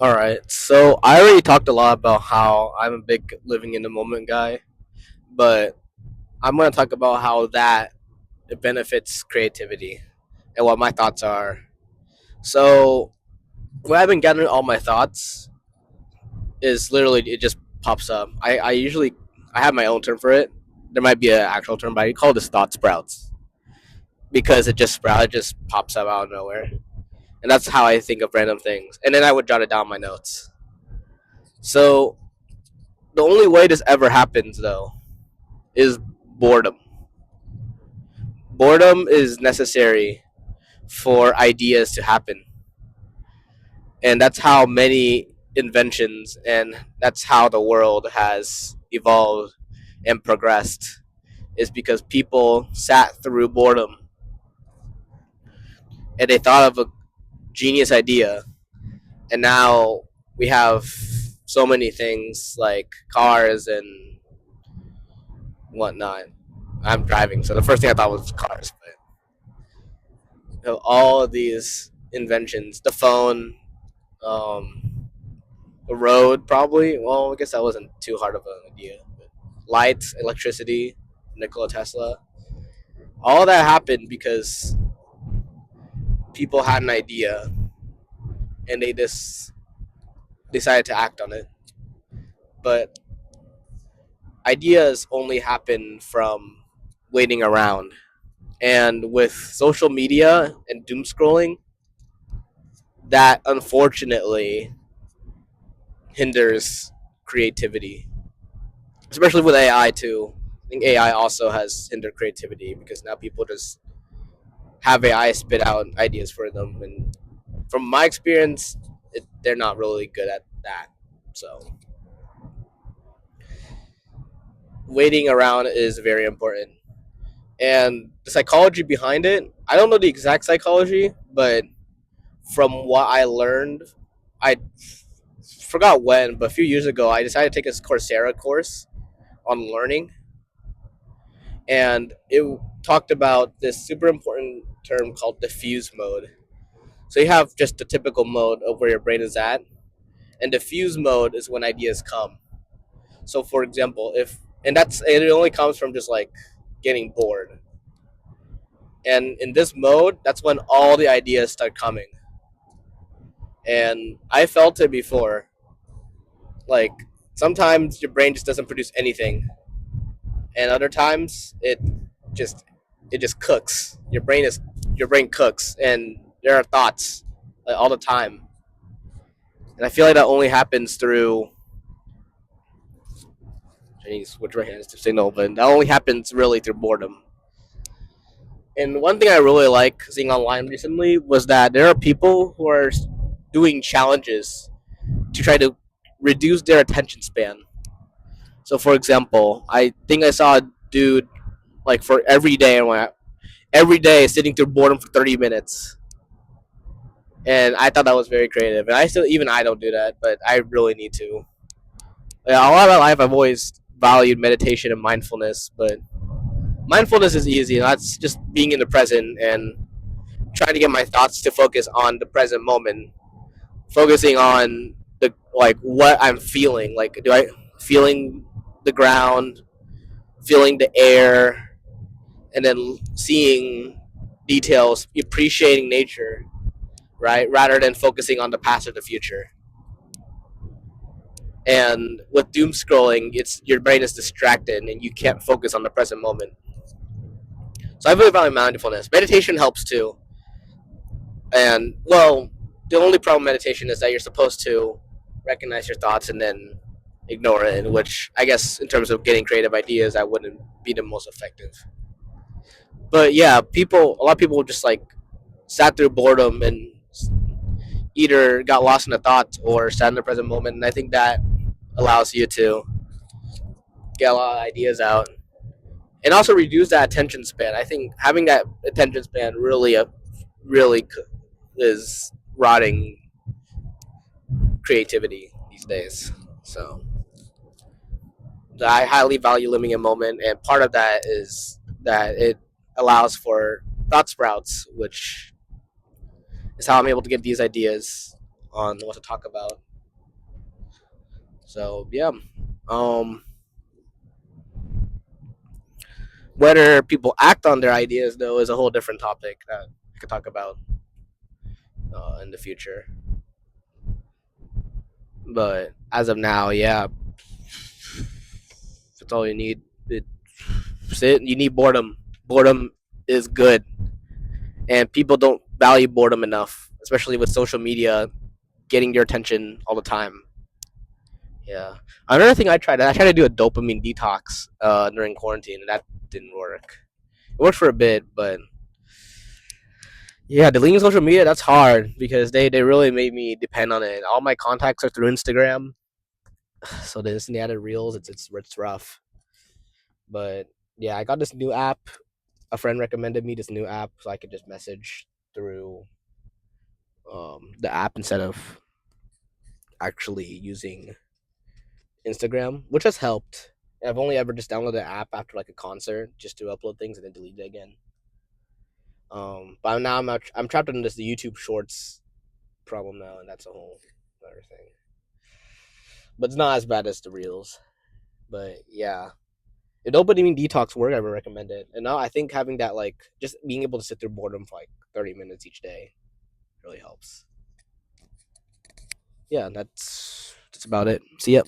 All right. So I already talked a lot about how I'm a big living in the moment guy, but I'm going to talk about how that it benefits creativity and what my thoughts are. So when I've been gathering all my thoughts is literally it just pops up. I usually I have my own term for it. There might be an actual term, but I call this thought sprouts because it just pops up out of nowhere, and that's how I think of random things. And then I would jot it down in my notes. So the only way this ever happens though is boredom. Boredom is necessary for ideas to happen. And that's how many inventions and that's how the world has evolved and progressed is because people sat through boredom and they thought of a genius idea, and now we have so many things like cars and whatnot. I'm driving, so the first thing I thought was cars, but all of these inventions, the phone, um, the road, probably. Well, I guess that wasn't too hard of an idea. But lights, electricity, Nikola Tesla, all that happened because people had an idea and they just decided to act on it. But ideas only happen from waiting around. And with social media and doom scrolling, that unfortunately hinders creativity, especially with AI too. I think AI also has hindered creativity because now people just have AI spit out ideas for them, and from my experience, they're not really good at that. So waiting around is very important, and the psychology behind it. I don't know the exact psychology, but from what I learned, I forgot when, but a few years ago, I decided to take a Coursera course on learning, and it talked about this super important term called diffuse mode. So you have just the typical mode of where your brain is at, and diffuse mode is when ideas come. So for example, if and that's and it only comes from just like getting bored. And in this mode, that's when all the ideas start coming. And I felt it before. Like sometimes your brain just doesn't produce anything, and other times just it just cooks. Your brain cooks, and there are thoughts like, all the time. And I feel like that only happens through. I need to switch my hands to signal, but that only happens really through boredom. And one thing I really like seeing online recently was that there are people who are doing challenges to try to reduce their attention span. So, for example, I think I saw a dude like for every day sitting through boredom for 30 minutes, and I thought that was very creative. And I still even I don't do that, but I really need to. Yeah, all of my life I've always valued meditation and mindfulness, but mindfulness is easy. That's just being in the present and trying to get my thoughts to focus on the present moment, focusing on the like what I'm feeling. Like, do I feeling the ground, feeling the air, and then seeing details, appreciating nature, right? Rather than focusing on the past or the future. And with doom scrolling, it's your brain is distracted and you can't focus on the present moment. So I really value mindfulness. Meditation helps too. And well, the only problem with meditation is that you're supposed to recognize your thoughts and then ignore it, which I guess in terms of getting creative ideas, that wouldn't be the most effective. But yeah, a lot of people just like sat through boredom and either got lost in the thoughts or sat in the present moment. And I think that allows you to get a lot of ideas out and also reduce that attention span. I think having that attention span really is rotting creativity these days. So I highly value living in moment, and part of that is that it allows for thought sprouts, which is how I'm able to get these ideas on what to talk about. So yeah, um, whether people act on their ideas though is a whole different topic that I could talk about in the future. But as of now, yeah, that's all you need. It, sit. You need boredom. Boredom is good, and people don't value boredom enough, especially with social media getting your attention all the time. Yeah. Another thing I tried to do a dopamine detox during quarantine, and that didn't work. It worked for a bit, but yeah, deleting social media that's hard because they really made me depend on it. All my contacts are through Instagram, so the instant added reels, it's rough. But yeah, I got this new app. A friend recommended me this new app, so I could just message through the app instead of actually using Instagram, which has helped. I've only ever just downloaded the app after like a concert just to upload things and then delete it again. But now I'm trapped in this YouTube Shorts problem now, and that's a whole other thing. But it's not as bad as the reels. But yeah, if nobody mean detox work, I would recommend it. And now I think having that like just being able to sit through boredom for like 30 minutes each day really helps. Yeah, that's about it. See ya.